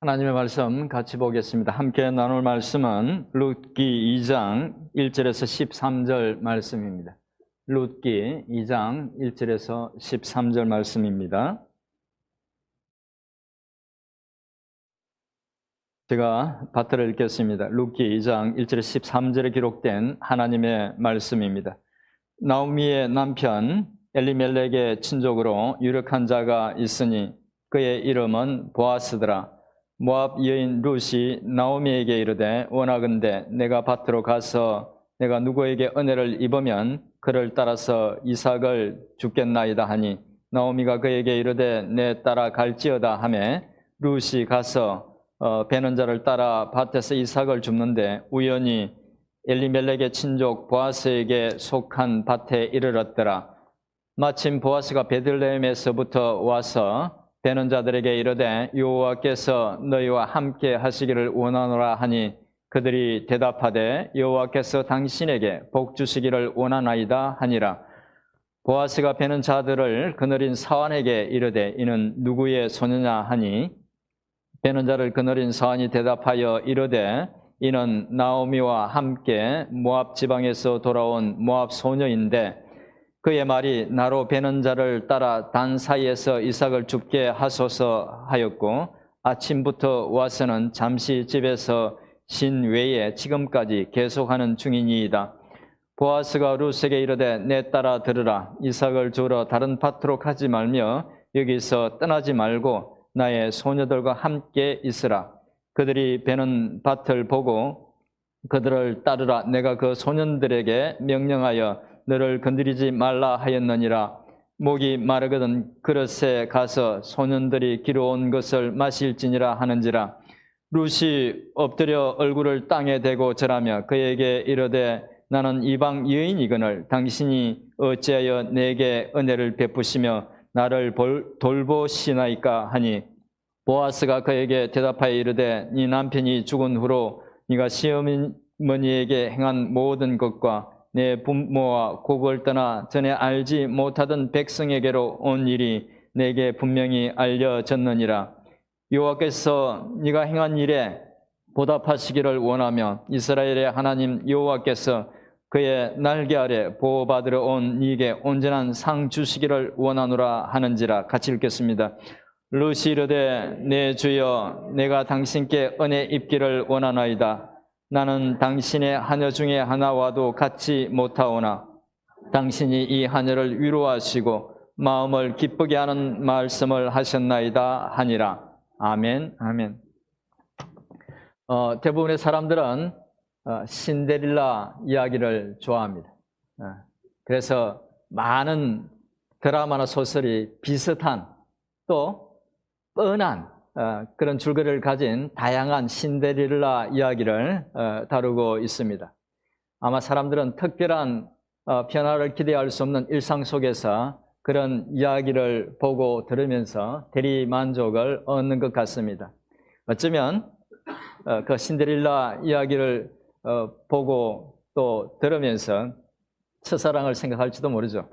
하나님의 말씀 같이 보겠습니다. 함께 나눌 말씀은 룻기 2장 1절에서 13절 말씀입니다. 룻기 2장 1절에서 13절 말씀입니다. 제가 파트를 읽겠습니다. 룻기 2장 1절에서 13절에 기록된 하나님의 말씀입니다. 나오미의 남편 엘리멜렉의 친족으로 유력한 자가 있으니 그의 이름은 보아스더라. 모압 여인 룻이 나오미에게 이르되 원하건대 내가 밭으로 가서 내가 누구에게 은혜를 입으면 그를 따라서 이삭을 줍겠나이다 하니 나오미가 그에게 이르되 내 따라 갈지어다 하매 룻이 가서 베는 자를 따라 밭에서 이삭을 줍는데 우연히 엘리멜렉의 친족 보아스에게 속한 밭에 이르렀더라. 마침 보아스가 베들레헴에서부터 와서 베는 자들에게 이르되 여호와께서 너희와 함께 하시기를 원하노라 하니 그들이 대답하되 여호와께서 당신에게 복 주시기를 원하나이다 하니라. 보아스가 베는 자들을 그늘인 사환에게 이르되 이는 누구의 소녀냐 하니 베는 자를 그늘인 사환이 대답하여 이르되 이는 나오미와 함께 모압 지방에서 돌아온 모압 소녀인데 그의 말이 나로 베는 자를 따라 단 사이에서 이삭을 줍게 하소서 하였고 아침부터 와서는 잠시 집에서 쉰 외에 지금까지 계속하는 중이니이다. 보아스가 룻에게 이르되 내 따라 들으라. 이삭을 주러 다른 밭으로 가지 말며 여기서 떠나지 말고 나의 소녀들과 함께 있으라. 그들이 베는 밭을 보고 그들을 따르라. 내가 그 소년들에게 명령하여 너를 건드리지 말라 하였느니라. 목이 마르거든 그릇에 가서 소년들이 기르온 것을 마실지니라 하는지라. 룻이 엎드려 얼굴을 땅에 대고 절하며 그에게 이르되 나는 이방 여인이거늘 당신이 어찌하여 내게 은혜를 베푸시며 나를 돌보시나이까 하니 보아스가 그에게 대답하여 이르되 네 남편이 죽은 후로 네가 시어머니에게 행한 모든 것과 내 부모와 곡을 떠나 전에 알지 못하던 백성에게로 온 일이 내게 분명히 알려졌느니라. 여호와께서 네가 행한 일에 보답하시기를 원하며 이스라엘의 하나님 여호와께서 그의 날개 아래 보호받으러 온 네게 온전한 상 주시기를 원하노라 하는지라. 같이 읽겠습니다. 룻이 이르되 내 주여 내가 당신께 은혜 입기를 원하나이다. 나는 당신의 하녀 중에 하나와도 같지 못하오나 당신이 이 하녀를 위로하시고 마음을 기쁘게 하는 말씀을 하셨나이다 하니라. 아멘. 아멘. 대부분의 사람들은 신데렐라 이야기를 좋아합니다. 그래서 많은 드라마나 소설이 비슷한 또 뻔한 그런 줄거리를 가진 다양한 신데렐라 이야기를 다루고 있습니다. 아마 사람들은 특별한 변화를 기대할 수 없는 일상 속에서 그런 이야기를 보고 들으면서 대리만족을 얻는 것 같습니다. 어쩌면 그 신데렐라 이야기를 보고 또 들으면서 첫사랑을 생각할지도 모르죠.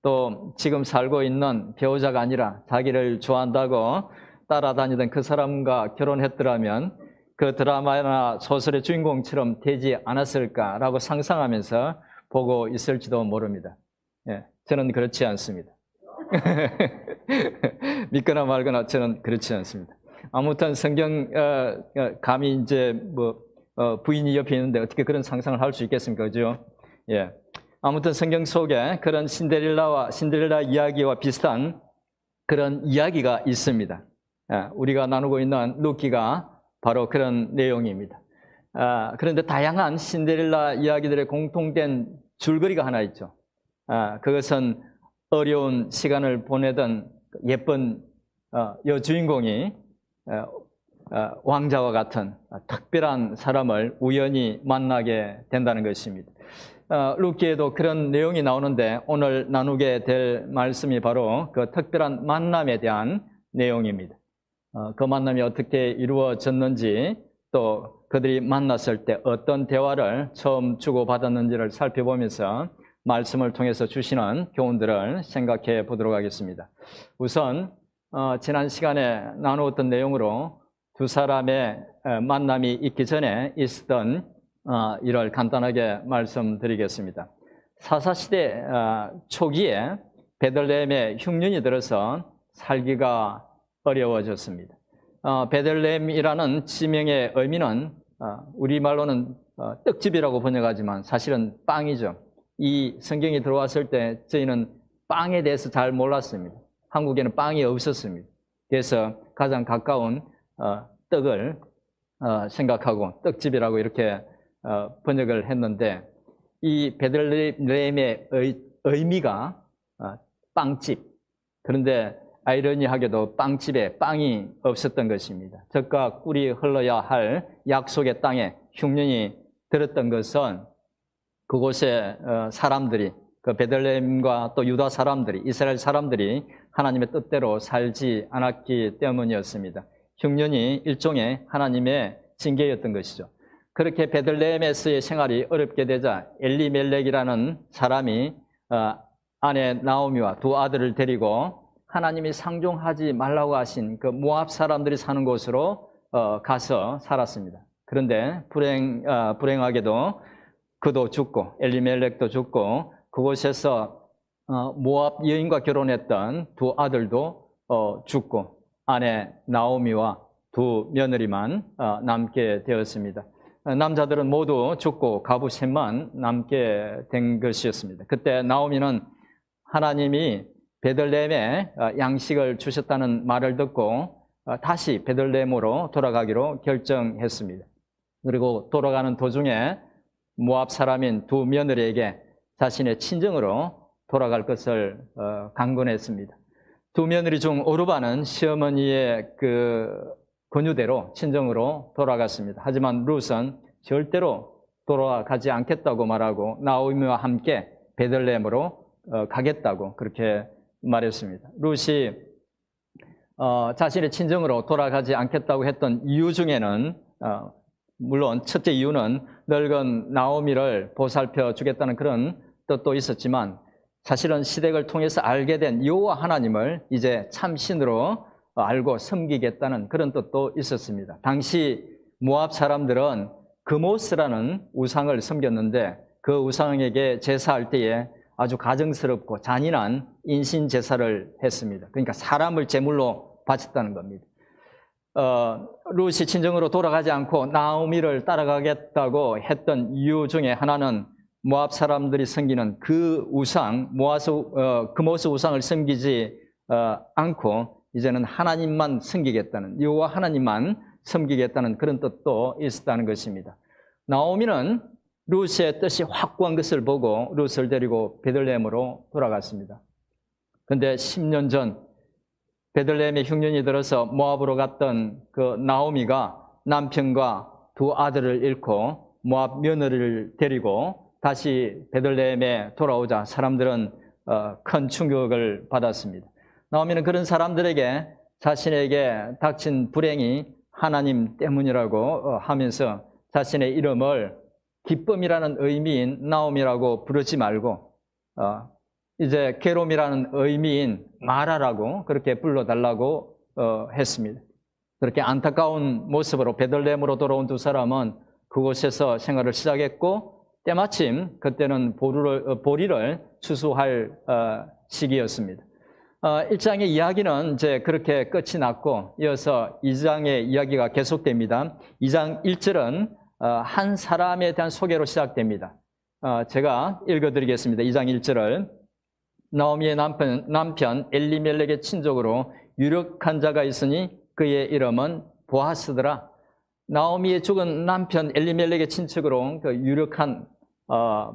또 지금 살고 있는 배우자가 아니라 자기를 좋아한다고 따라다니던 그 사람과 결혼했더라면 그 드라마나 소설의 주인공처럼 되지 않았을까라고 상상하면서 보고 있을지도 모릅니다. 예, 저는 그렇지 않습니다. 믿거나 말거나 저는 그렇지 않습니다. 아무튼 성경 감히 이제 부인이 옆에 있는데 어떻게 그런 상상을 할 수 있겠습니까? 그죠? 예. 아무튼 성경 속에 그런 신데렐라 이야기와 비슷한 그런 이야기가 있습니다. 우리가 나누고 있는 룻기가 바로 그런 내용입니다. 그런데 다양한 신데렐라 이야기들의 공통된 줄거리가 하나 있죠. 그것은 어려운 시간을 보내던 예쁜 여주인공이 왕자와 같은 특별한 사람을 우연히 만나게 된다는 것입니다. 룻기에도 그런 내용이 나오는데 오늘 나누게 될 말씀이 바로 그 특별한 만남에 대한 내용입니다. 그 만남이 어떻게 이루어졌는지 또 그들이 만났을 때 어떤 대화를 처음 주고받았는지를 살펴보면서 말씀을 통해서 주시는 교훈들을 생각해 보도록 하겠습니다. 우선 지난 시간에 나누었던 내용으로 두 사람의 만남이 있기 전에 있었던 일을 간단하게 말씀드리겠습니다. 사사시대 초기에 베들레헴에 흉년이 들어서 살기가 어려워졌습니다. 베들레헴이라는 지명의 의미는 우리말로는 떡집이라고 번역하지만 사실은 빵이죠. 이 성경이 들어왔을 때 저희는 빵에 대해서 잘 몰랐습니다. 한국에는 빵이 없었습니다. 그래서 가장 가까운 떡을 생각하고 떡집이라고 이렇게 번역을 했는데, 이 베들레헴의 의미가 빵집. 그런데 아이러니하게도 빵집에 빵이 없었던 것입니다. 젖과 꿀이 흘러야 할 약속의 땅에 흉년이 들었던 것은 그곳의 사람들이, 그 베들레헴과 또 유다 사람들이, 이스라엘 사람들이 하나님의 뜻대로 살지 않았기 때문이었습니다. 흉년이 일종의 하나님의 징계였던 것이죠. 그렇게 베들레헴에서의 생활이 어렵게 되자 엘리멜렉이라는 사람이 아내 나오미와 두 아들을 데리고 하나님이 상종하지 말라고 하신 그 모압 사람들이 사는 곳으로 가서 살았습니다. 그런데 불행하게도 그도 죽고 엘리멜렉도 죽고 그곳에서 모압 여인과 결혼했던 두 아들도 죽고 아내 나오미와 두 며느리만 남게 되었습니다. 남자들은 모두 죽고 가부 셋만 남게 된 것이었습니다. 그때 나오미는 하나님이 베들레헴에 양식을 주셨다는 말을 듣고 다시 베들레헴으로 돌아가기로 결정했습니다. 그리고 돌아가는 도중에 모압 사람인 두 며느리에게 자신의 친정으로 돌아갈 것을 강권했습니다. 두 며느리 중 오르바는 시어머니의 그 권유대로 친정으로 돌아갔습니다. 하지만 룻은 절대로 돌아가지 않겠다고 말하고 나오미와 함께 베들레헴으로 가겠다고 그렇게 말했습니다. 룻이 자신의 친정으로 돌아가지 않겠다고 했던 이유 중에는 물론 첫째 이유는 늙은 나오미를 보살펴 주겠다는 그런 뜻도 있었지만, 사실은 시댁을 통해서 알게 된 여호와 하나님을 이제 참신으로 알고 섬기겠다는 그런 뜻도 있었습니다. 당시 모압 사람들은 그모스라는 우상을 섬겼는데 그 우상에게 제사할 때에 아주 가증스럽고 잔인한 인신 제사를 했습니다. 그러니까 사람을 제물로 바쳤다는 겁니다. 룻이 친정으로 돌아가지 않고 나오미를 따라가겠다고 했던 이유 중에 하나는 모압 사람들이 섬기는 그 우상, 그모스 우상을 섬기지 않고 이제는 하나님만 섬기겠다는, 여호와 하나님만 섬기겠다는 그런 뜻도 있었다는 것입니다. 나오미는 룻의 뜻이 확고한 것을 보고 룻을 데리고 베들레헴으로 돌아갔습니다. 그런데 10년 전 베들레헴에 흉년이 들어서 모압으로 갔던 그 나오미가 남편과 두 아들을 잃고 모압 며느리를 데리고 다시 베들레헴에 돌아오자 사람들은 큰 충격을 받았습니다. 나오미는 그런 사람들에게 자신에게 닥친 불행이 하나님 때문이라고 하면서 자신의 이름을 기쁨이라는 의미인 나오미라고 부르지 말고 이제 괴로움이라는 의미인 마라라고 그렇게 불러달라고 했습니다. 그렇게 안타까운 모습으로 베들레헴으로 돌아온 두 사람은 그곳에서 생활을 시작했고, 때마침 그때는 보리를 추수할 시기였습니다. 1장의 이야기는 이제 그렇게 끝이 났고, 이어서 2장의 이야기가 계속됩니다. 2장 1절은 한 사람에 대한 소개로 시작됩니다. 제가 읽어드리겠습니다. 2장 1절을. 나오미의 남편 엘리멜렉의 친족으로 유력한 자가 있으니 그의 이름은 보아스더라. 나오미의 죽은 남편 엘리멜렉의 친척으로 그 유력한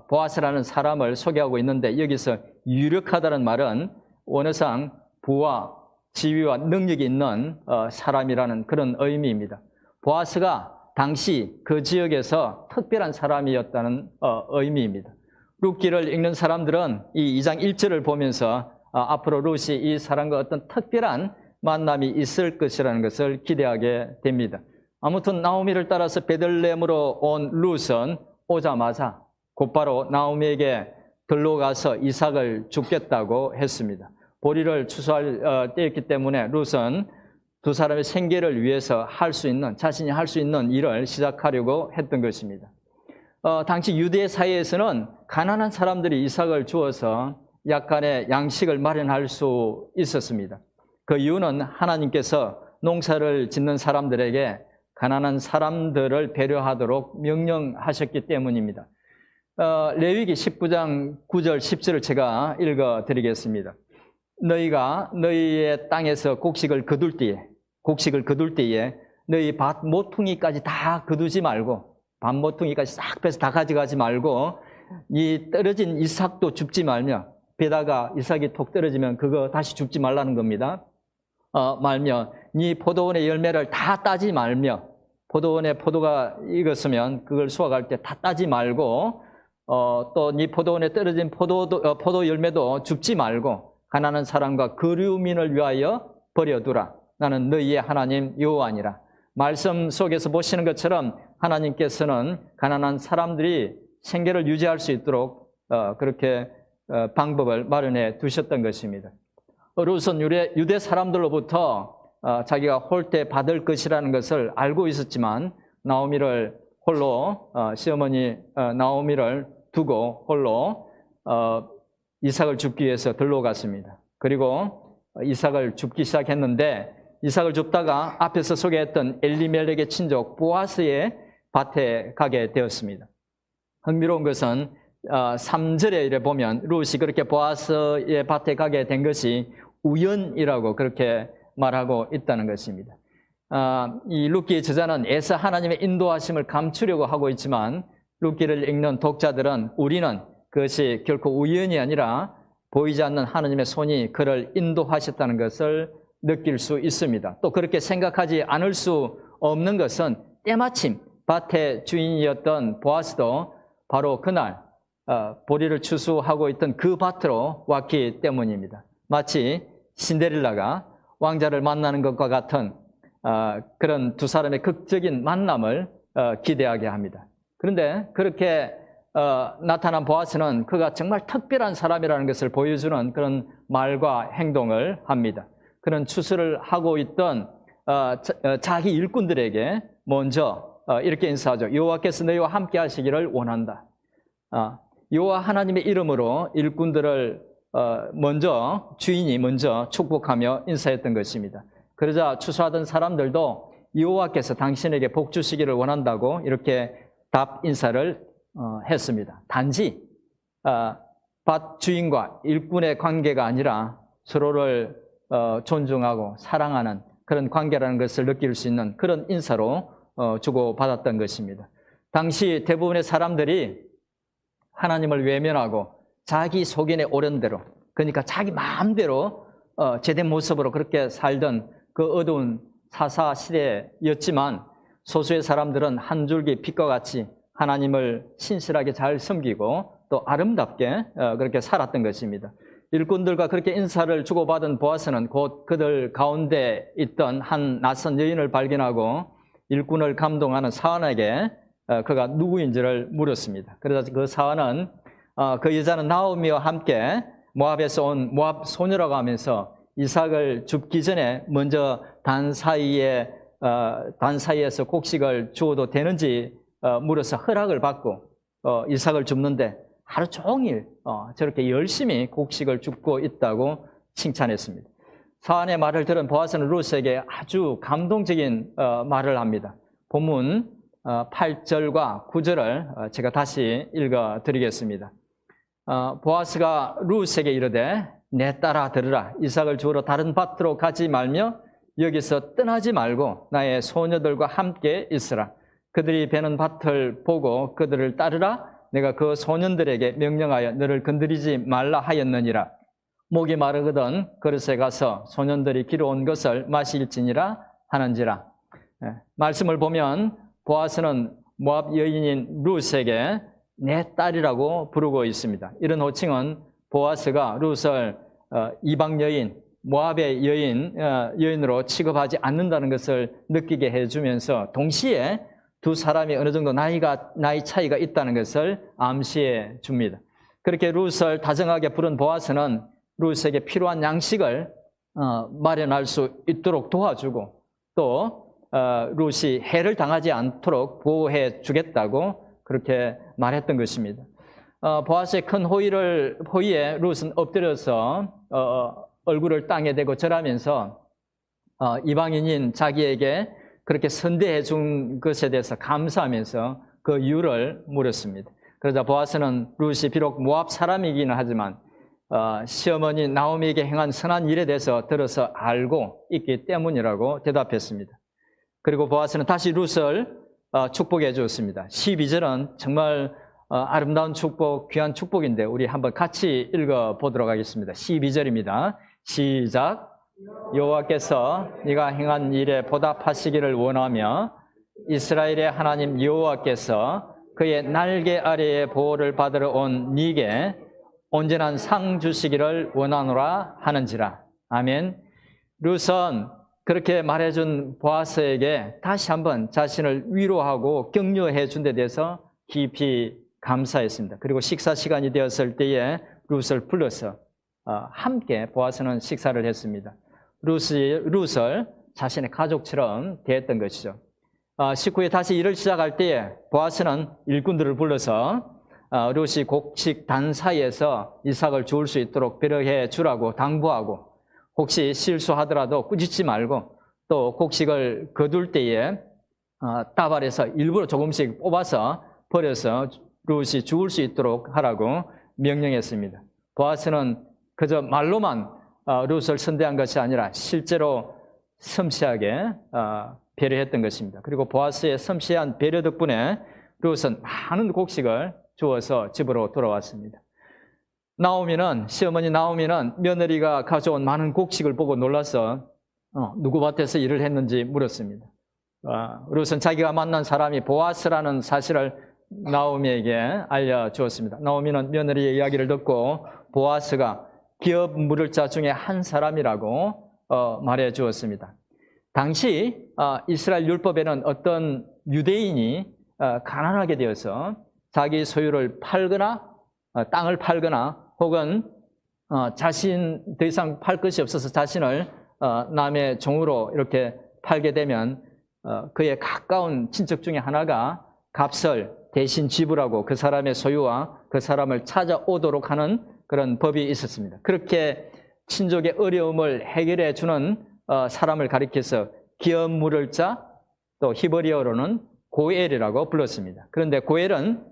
보아스라는 사람을 소개하고 있는데, 여기서 유력하다는 말은 원어상 부와 지위와 능력이 있는 사람이라는 그런 의미입니다. 보아스가 당시 그 지역에서 특별한 사람이었다는 의미입니다. 룻기를 읽는 사람들은 이 2장 1절을 보면서 앞으로 룻이 이 사람과 어떤 특별한 만남이 있을 것이라는 것을 기대하게 됩니다. 아무튼 나오미를 따라서 베들레헴으로 온 룻은 오자마자 곧바로 나오미에게 들러가서 이삭을 죽겠다고 했습니다. 보리를 추수할 때였기 때문에 룻은 두 사람의 생계를 위해서 할 수 있는, 자신이 할 수 있는 일을 시작하려고 했던 것입니다. 당시 유대 사회에서는 가난한 사람들이 이삭을 주어서 약간의 양식을 마련할 수 있었습니다. 그 이유는 하나님께서 농사를 짓는 사람들에게 가난한 사람들을 배려하도록 명령하셨기 때문입니다. 레위기 19장 9절 10절을 제가 읽어드리겠습니다. 너희가 너희의 땅에서 곡식을 거둘 때에 너희 밭 모퉁이까지 다 거두지 말고, 밭 모퉁이까지 싹 빼서 다 가져가지 말고, 이 떨어진 이삭도 줍지 말며, 배다가 이삭이 톡 떨어지면 그거 다시 줍지 말라는 겁니다. 말며 네 포도원의 열매를 다 따지 말며, 포도원에 포도가 익었으면 그걸 수확할 때 다 따지 말고, 또 네 포도원에 떨어진 포도 열매도 줍지 말고 가난한 사람과 거류민을 위하여 버려두라. 나는 너희의 하나님 여호와니라. 말씀 속에서 보시는 것처럼 하나님께서는 가난한 사람들이 생계를 유지할 수 있도록 그렇게 방법을 마련해 두셨던 것입니다. 룻은 유대 사람들로부터 자기가 홀대 받을 것이라는 것을 알고 있었지만 나오미를 홀로 시어머니 나오미를 두고 홀로 이삭을 줍기 위해서 들러갔습니다. 그리고 이삭을 줍기 시작했는데 이삭을 줍다가 앞에서 소개했던 엘리멜렉의 친족 보아스의 밭에 가게 되었습니다. 흥미로운 것은 3절에 이래 보면 룻이 그렇게 보아스의 밭에 가게 된 것이 우연이라고 그렇게 말하고 있다는 것입니다. 이 룻기의 저자는 애써 하나님의 인도하심을 감추려고 하고 있지만 룻기를 읽는 독자들은 우리는 그것이 결코 우연이 아니라 보이지 않는 하나님의 손이 그를 인도하셨다는 것을 느낄 수 있습니다. 또 그렇게 생각하지 않을 수 없는 것은 때마침 밭의 주인이었던 보아스도 바로 그날 보리를 추수하고 있던 그 밭으로 왔기 때문입니다. 마치 신데렐라가 왕자를 만나는 것과 같은 그런 두 사람의 극적인 만남을 기대하게 합니다. 그런데 그렇게 나타난 보아스는 그가 정말 특별한 사람이라는 것을 보여주는 그런 말과 행동을 합니다. 그런 추수를 하고 있던 자기 일꾼들에게 먼저 이렇게 인사하죠. 여호와께서 너희와 함께 하시기를 원한다. 여호와 하나님의 이름으로 일꾼들을 주인이 먼저 축복하며 인사했던 것입니다. 그러자 추수하던 사람들도 여호와께서 당신에게 복 주시기를 원한다고 이렇게 답 인사를 했습니다. 단지 밭 주인과 일꾼의 관계가 아니라 서로를 존중하고 사랑하는 그런 관계라는 것을 느낄 수 있는 그런 인사로 주고받았던 것입니다. 당시 대부분의 사람들이 하나님을 외면하고 자기 속인에 오른 대로, 그러니까 자기 마음대로 제된 모습으로 그렇게 살던 그 어두운 사사 시대였지만 소수의 사람들은 한 줄기 빛과 같이 하나님을 신실하게 잘 섬기고 또 아름답게 그렇게 살았던 것입니다. 일꾼들과 그렇게 인사를 주고받은 보아스는 곧 그들 가운데 있던 한 낯선 여인을 발견하고 일꾼을 감동하는 사환에게 그가 누구인지를 물었습니다. 그래서 그 사환은 그 여자는 나오미와 함께 모압에서 온 모압 소녀라고 하면서 이삭을 줍기 전에 먼저 단 사이에서 곡식을 주어도 되는지 물어서 허락을 받고 이삭을 줍는데 하루 종일 저렇게 열심히 곡식을 줍고 있다고 칭찬했습니다. 사안의 말을 들은 보아스는 룻에게 아주 감동적인 말을 합니다. 본문 8절과 9절을 제가 다시 읽어드리겠습니다. 보아스가 룻에게 이르되 내 딸아 들으라. 이삭을 주우러 다른 밭으로 가지 말며 여기서 떠나지 말고 나의 소녀들과 함께 있으라. 그들이 베는 밭을 보고 그들을 따르라. 내가 그 소년들에게 명령하여 너를 건드리지 말라 하였느니라. 목이 마르거든 그릇에 가서 소년들이 기르온 것을 마실지니라 하는지라. 말씀을 보면 보아스는 모압 여인인 룻에게 내 딸이라고 부르고 있습니다. 이런 호칭은 보아스가 룻을 이방 여인, 모압의 여인으로 취급하지 않는다는 것을 느끼게 해주면서 동시에 두 사람이 어느 정도 나이 차이가 있다는 것을 암시해 줍니다. 그렇게 룻을 다정하게 부른 보아스는 룻에게 필요한 양식을 마련할 수 있도록 도와주고 또 룻이 해를 당하지 않도록 보호해 주겠다고 그렇게 말했던 것입니다. 보아스의 큰 호의에 룻은 엎드려서 얼굴을 땅에 대고 절하면서 이방인인 자기에게 그렇게 선대해 준 것에 대해서 감사하면서 그 이유를 물었습니다. 그러자 보아스는 룻이 비록 모압 사람이기는 하지만 시어머니 나오미에게 행한 선한 일에 대해서 들어서 알고 있기 때문이라고 대답했습니다. 그리고 보아스는 다시 룻을 축복해 주었습니다. 12절은 정말 아름다운 축복, 귀한 축복인데 우리 한번 같이 읽어보도록 하겠습니다. 12절입니다. 시작. 여호와께서 네가 행한 일에 보답하시기를 원하며 이스라엘의 하나님 여호와께서 그의 날개 아래에 보호를 받으러 온 네게 온전한 상 주시기를 원하노라 하는지라. 아멘. 룻은 그렇게 말해준 보아스에게 다시 한번 자신을 위로하고 격려해 준 데 대해서 깊이 감사했습니다. 그리고 식사 시간이 되었을 때에 룻을 불러서 함께 보아스는 식사를 했습니다. 룻을 자신의 가족처럼 대했던 것이죠. 19에 다시 일을 시작할 때에 보아스는 일꾼들을 불러서 룻이 곡식 단 사이에서 이삭을 주울 수 있도록 배려해 주라고 당부하고 혹시 실수하더라도 꾸짖지 말고 또 곡식을 거둘 때에 따발에서 일부러 조금씩 뽑아서 버려서 룻이 주울 수 있도록 하라고 명령했습니다. 보아스는 그저 말로만 룻을 선대한 것이 아니라 실제로 섬세하게 배려했던 것입니다. 그리고 보아스의 섬세한 배려 덕분에 룻은 많은 곡식을 주어서 집으로 돌아왔습니다. 시어머니 나오미는 며느리가 가져온 많은 곡식을 보고 놀라서 누구 밭에서 일을 했는지 물었습니다. 룻은 자기가 만난 사람이 보아스라는 사실을 나오미에게 알려주었습니다. 나오미는 며느리의 이야기를 듣고 보아스가 기업 물을 자 중에 한 사람이라고 말해 주었습니다. 당시 이스라엘 율법에는 어떤 유대인이 가난하게 되어서 자기 소유를 팔거나 땅을 팔거나 혹은 자신 더 이상 팔 것이 없어서 자신을 남의 종으로 이렇게 팔게 되면 그의 가까운 친척 중에 하나가 값을 대신 지불하고 그 사람의 소유와 그 사람을 찾아오도록 하는 그런 법이 있었습니다. 그렇게 친족의 어려움을 해결해 주는 사람을 가리켜서 기업 물을 자, 또 히브리어로는 고엘이라고 불렀습니다. 그런데 고엘은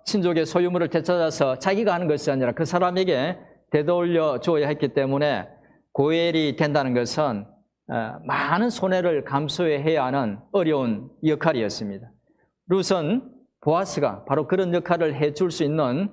친족의 소유물을 되찾아서 자기가 하는 것이 아니라 그 사람에게 되돌려 주어야 했기 때문에 고엘이 된다는 것은 많은 손해를 감수해야 하는 어려운 역할이었습니다. 룻은 보아스가 바로 그런 역할을 해줄 수 있는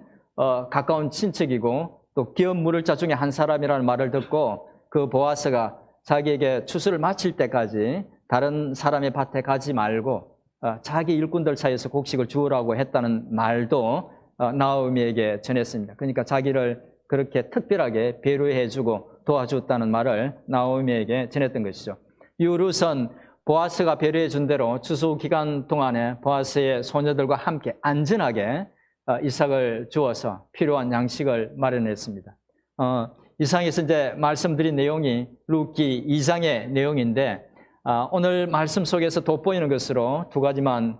가까운 친척이고 또 기업 물을 자 중에 한 사람이라는 말을 듣고 그 보아스가 자기에게 추수를 마칠 때까지 다른 사람의 밭에 가지 말고 자기 일꾼들 사이에서 곡식을 주우라고 했다는 말도 나오미에게 전했습니다. 그러니까 자기를 그렇게 특별하게 배려해주고 도와줬다는 말을 나오미에게 전했던 것이죠. 이후 룻은 보아스가 배려해 준 대로 추수 기간 동안에 보아스의 소녀들과 함께 안전하게 이삭을 주어서 필요한 양식을 마련했습니다. 이상에서 이제 말씀드린 내용이 룻기 2장의 내용인데 오늘 말씀 속에서 돋보이는 것으로 두 가지만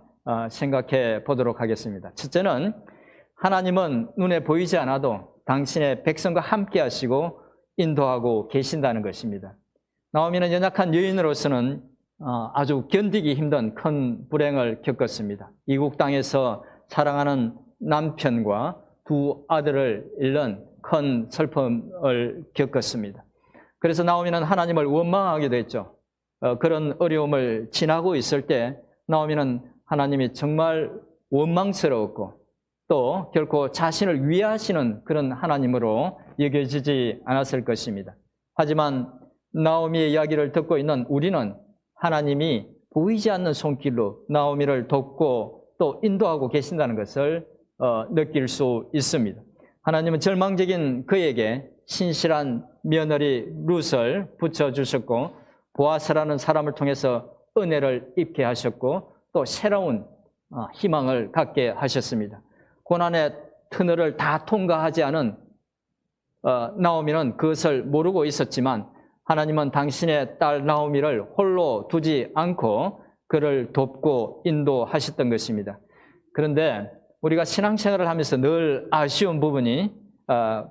생각해 보도록 하겠습니다. 첫째는 하나님은 눈에 보이지 않아도 당신의 백성과 함께 하시고 인도하고 계신다는 것입니다. 나오미는 연약한 여인으로서는 아주 견디기 힘든 큰 불행을 겪었습니다. 이국 땅에서 사랑하는 남편과 두 아들을 잃는 큰 슬픔을 겪었습니다. 그래서 나오미는 하나님을 원망하게 됐죠. 그런 어려움을 지나고 있을 때 나오미는 하나님이 정말 원망스러웠고 또 결코 자신을 위하시는 그런 하나님으로 여겨지지 않았을 것입니다. 하지만 나오미의 이야기를 듣고 있는 우리는 하나님이 보이지 않는 손길로 나오미를 돕고 또 인도하고 계신다는 것을 느낄 수 있습니다. 하나님은 절망적인 그에게 신실한 며느리 룻을 붙여주셨고 보아스라는 사람을 통해서 은혜를 입게 하셨고 또 새로운 희망을 갖게 하셨습니다. 고난의 터널을 다 통과하지 않은 나오미는 그것을 모르고 있었지만 하나님은 당신의 딸 나오미를 홀로 두지 않고 그를 돕고 인도하셨던 것입니다. 그런데 우리가 신앙생활을 하면서 늘 아쉬운 부분이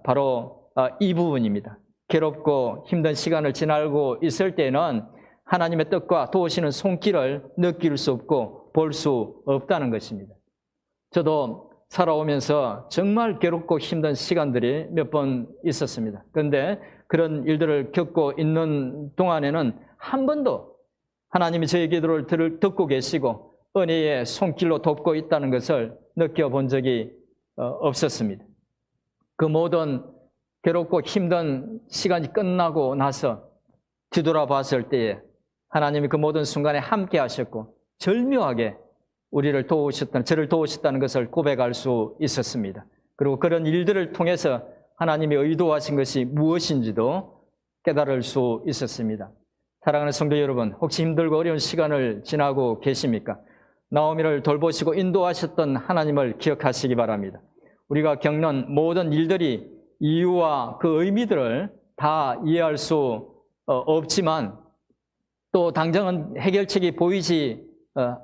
바로 이 부분입니다. 괴롭고 힘든 시간을 지나고 있을 때는 하나님의 뜻과 도우시는 손길을 느낄 수 없고 볼 수 없다는 것입니다. 저도 살아오면서 정말 괴롭고 힘든 시간들이 몇 번 있었습니다. 그런데 그런 일들을 겪고 있는 동안에는 한 번도 하나님이 저의 기도를 듣고 계시고 은혜의 손길로 돕고 있다는 것을 느껴본 적이 없었습니다. 그 모든 괴롭고 힘든 시간이 끝나고 나서 뒤돌아봤을 때에 하나님이 그 모든 순간에 함께 하셨고 절묘하게 저를 도우셨다는 것을 고백할 수 있었습니다. 그리고 그런 일들을 통해서 하나님이 의도하신 것이 무엇인지도 깨달을 수 있었습니다. 사랑하는 성도 여러분, 혹시 힘들고 어려운 시간을 지나고 계십니까? 나오미를 돌보시고 인도하셨던 하나님을 기억하시기 바랍니다. 우리가 겪는 모든 일들이 이유와 그 의미들을 다 이해할 수 없지만 또 당장은 해결책이 보이지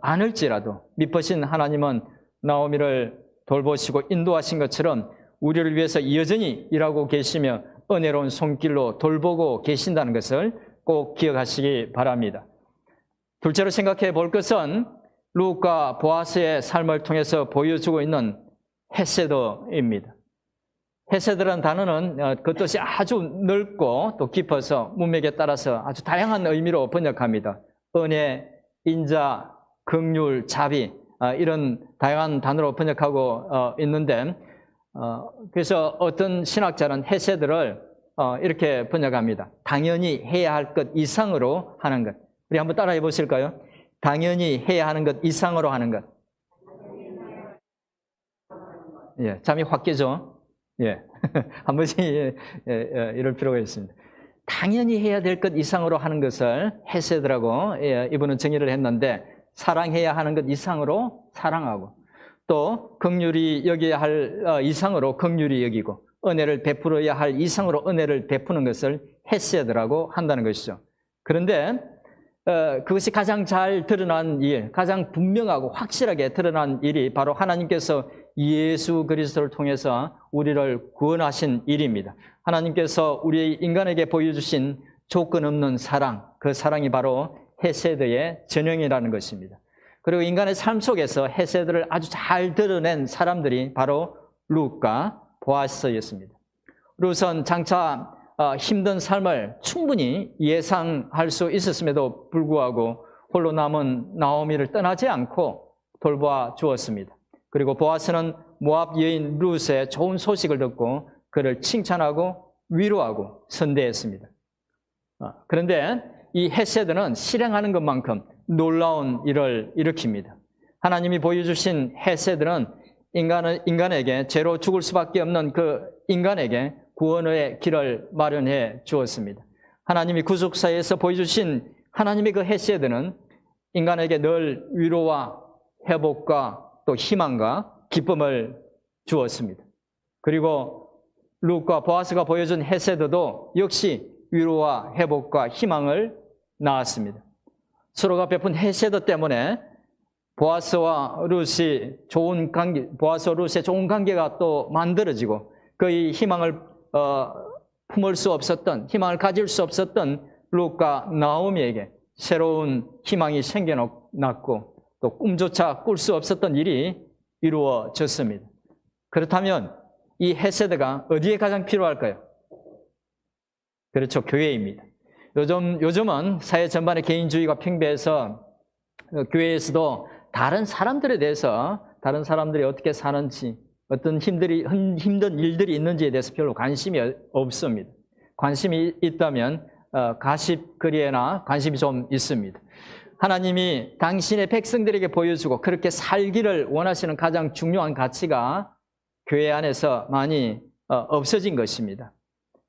않을지라도 미쁘신 하나님은 나오미를 돌보시고 인도하신 것처럼 우리를 위해서 여전히 일하고 계시며 은혜로운 손길로 돌보고 계신다는 것을 꼭 기억하시기 바랍니다. 둘째로 생각해 볼 것은 룻과 보아스의 삶을 통해서 보여주고 있는 헤세드입니다. 헤세드라는 단어는 그 뜻이 아주 넓고 또 깊어서 문맥에 따라서 아주 다양한 의미로 번역합니다. 은혜, 인자, 긍휼, 자비 이런 다양한 단어로 번역하고 있는데 그래서 어떤 신학자는 헤세드를 이렇게 번역합니다. 당연히 해야 할 것 이상으로 하는 것. 우리 한번 따라해 보실까요? 당연히 해야 하는 것 이상으로 하는 것. 예, 잠이 확 깨죠? 예. 한 번씩 이럴 필요가 있습니다. 당연히 해야 될 것 이상으로 하는 것을 헤세드라고 이분은 정의를 했는데 사랑해야 하는 것 이상으로 사랑하고 또 긍휼히 여겨야 할 이상으로 긍휼히 여기고 은혜를 베풀어야 할 이상으로 은혜를 베푸는 것을 헤세드라고 한다는 것이죠. 그런데 그것이 가장 잘 드러난 일, 가장 분명하고 확실하게 드러난 일이 바로 하나님께서 예수 그리스도를 통해서 우리를 구원하신 일입니다. 하나님께서 우리 인간에게 보여주신 조건 없는 사랑, 그 사랑이 바로 헤세드의 전형이라는 것입니다. 그리고 인간의 삶 속에서 헤세드를 아주 잘 드러낸 사람들이 바로 룻과 보아스였습니다. 룻은 장차 힘든 삶을 충분히 예상할 수 있었음에도 불구하고 홀로 남은 나오미를 떠나지 않고 돌보아 주었습니다. 그리고 보아스는 모압 여인 룻의 좋은 소식을 듣고 그를 칭찬하고 위로하고 선대했습니다. 그런데 이 헤세드는 실행하는 것만큼 놀라운 일을 일으킵니다. 하나님이 보여주신 헤세드는 인간에게 죄로 죽을 수밖에 없는 그 인간에게 구원의 길을 마련해 주었습니다. 하나님이 구속사에서 보여주신 하나님의 그 헤세드는 인간에게 늘 위로와 회복과 또 희망과 기쁨을 주었습니다. 그리고 룻과 보아스가 보여준 헤세드도 역시 위로와 회복과 희망을 낳았습니다. 서로가 베푼 헤세드 때문에 보아스와 룻의 좋은 관계가 또 만들어지고 그의 희망을 품을 수 없었던, 희망을 가질 수 없었던 룻과 나오미에게 새로운 희망이 생겨났고 또 꿈조차 꿀 수 없었던 일이 이루어졌습니다. 그렇다면 이 헤세드가 어디에 가장 필요할까요? 그렇죠, 교회입니다. 요즘은 사회 전반의 개인주의가 팽배해서 교회에서도 다른 사람들에 대해서 다른 사람들이 어떻게 사는지 어떤 힘든 일들이 있는지에 대해서 별로 관심이 없습니다. 관심이 있다면 가십거리에나 관심이 좀 있습니다. 하나님이 당신의 백성들에게 보여주고 그렇게 살기를 원하시는 가장 중요한 가치가 교회 안에서 많이 없어진 것입니다.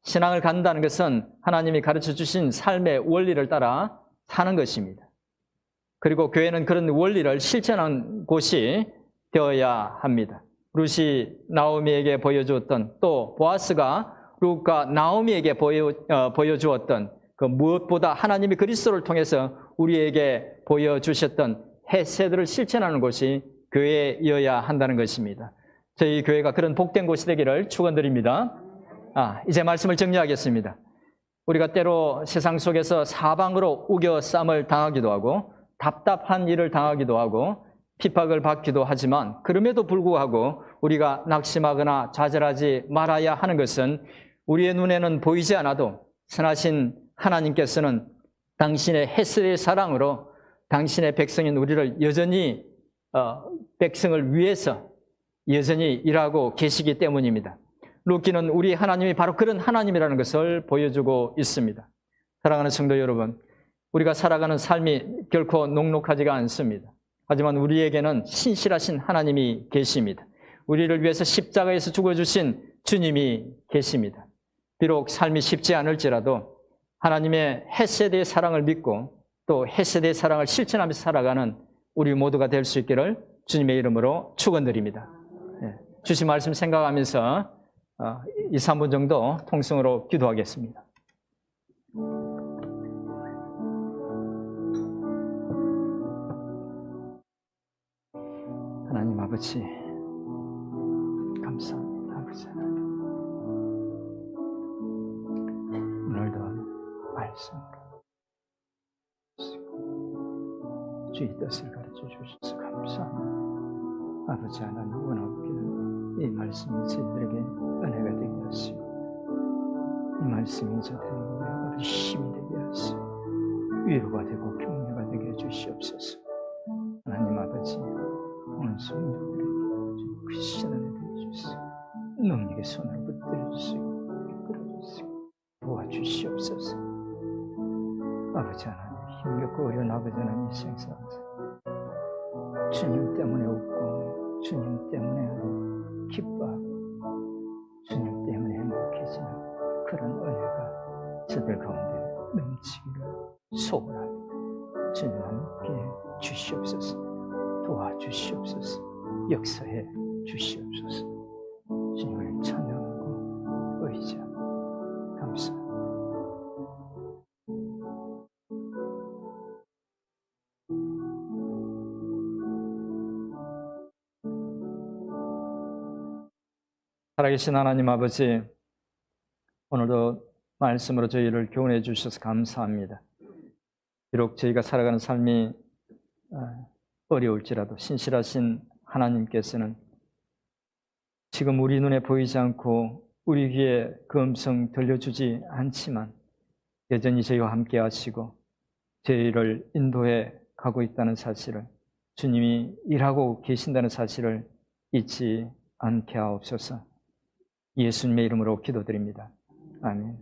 신앙을 갖는다는 것은 하나님이 가르쳐 주신 삶의 원리를 따라 사는 것입니다. 그리고 교회는 그런 원리를 실천한 곳이 되어야 합니다. 룻이 나오미에게 보여주었던 또 보아스가 룻과 나오미에게 보여주었던 그 무엇보다 하나님이 그리스도를 통해서 우리에게 보여주셨던 헤세드를 실천하는 곳이 교회여야 한다는 것입니다. 저희 교회가 그런 복된 곳이 되기를 축원드립니다. 이제 말씀을 정리하겠습니다. 우리가 때로 세상 속에서 사방으로 우겨쌈을 당하기도 하고 답답한 일을 당하기도 하고 핍박을 받기도 하지만 그럼에도 불구하고 우리가 낙심하거나 좌절하지 말아야 하는 것은 우리의 눈에는 보이지 않아도 선하신 하나님께서는 당신의 헤세드의 사랑으로 당신의 백성인 우리를 여전히 백성을 위해서 여전히 일하고 계시기 때문입니다. 룻기는 우리 하나님이 바로 그런 하나님이라는 것을 보여주고 있습니다. 사랑하는 성도 여러분, 우리가 살아가는 삶이 결코 녹록하지가 않습니다. 하지만 우리에게는 신실하신 하나님이 계십니다. 우리를 위해서 십자가에서 죽어주신 주님이 계십니다. 비록 삶이 쉽지 않을지라도 하나님의 헤세드의 사랑을 믿고 또 헤세드의 사랑을 실천하면서 살아가는 우리 모두가 될 수 있기를 주님의 이름으로 축원드립니다. 주신 말씀 생각하면서 2, 3분 정도 통성으로 기도하겠습니다. 하나님 아버지, 감사합니다. 아버지 하나님, 오늘도 말씀으로 주의 뜻을 가르쳐 주셔서 감사합니다. 아버지 하나님, 원하옵기는 이 말씀이 저희들에게 은혜가 되게 하시고 이 말씀이 저희들에게 우리 힘이 되게 하시고 위로가 되고 격려가 되게 해주시옵소서. 하나님 아버지, 오늘 성도들에게 그 신을 내주시고 능력의 손을 붙들어주시고 이끌어주시고 도와주시옵소서. 아버지 하나님, 힘겹고 어려운 아버지 하나님 생사하사 주님 때문에 웃고 주님 때문에 기뻐하고 주님 때문에 행복해지는 그런 은혜가 저들 가운데 넘치기를 소원합니다. 주님 함께 주시옵소서. 도와주시옵소서. 역사해 주시옵소서. 주님을 찬양하고 의지하고 감사합니다. 살아계신 하나님 아버지, 오늘도 말씀으로 저희를 교훈해 주셔서 감사합니다. 비록 저희가 살아가는 삶이 어려울지라도 신실하신 하나님께서는 지금 우리 눈에 보이지 않고 우리 귀에 그 음성 들려주지 않지만 여전히 저희와 함께 하시고 저희를 인도해 가고 있다는 사실을, 주님이 일하고 계신다는 사실을 잊지 않게 하옵소서. 예수님의 이름으로 기도드립니다. 아멘.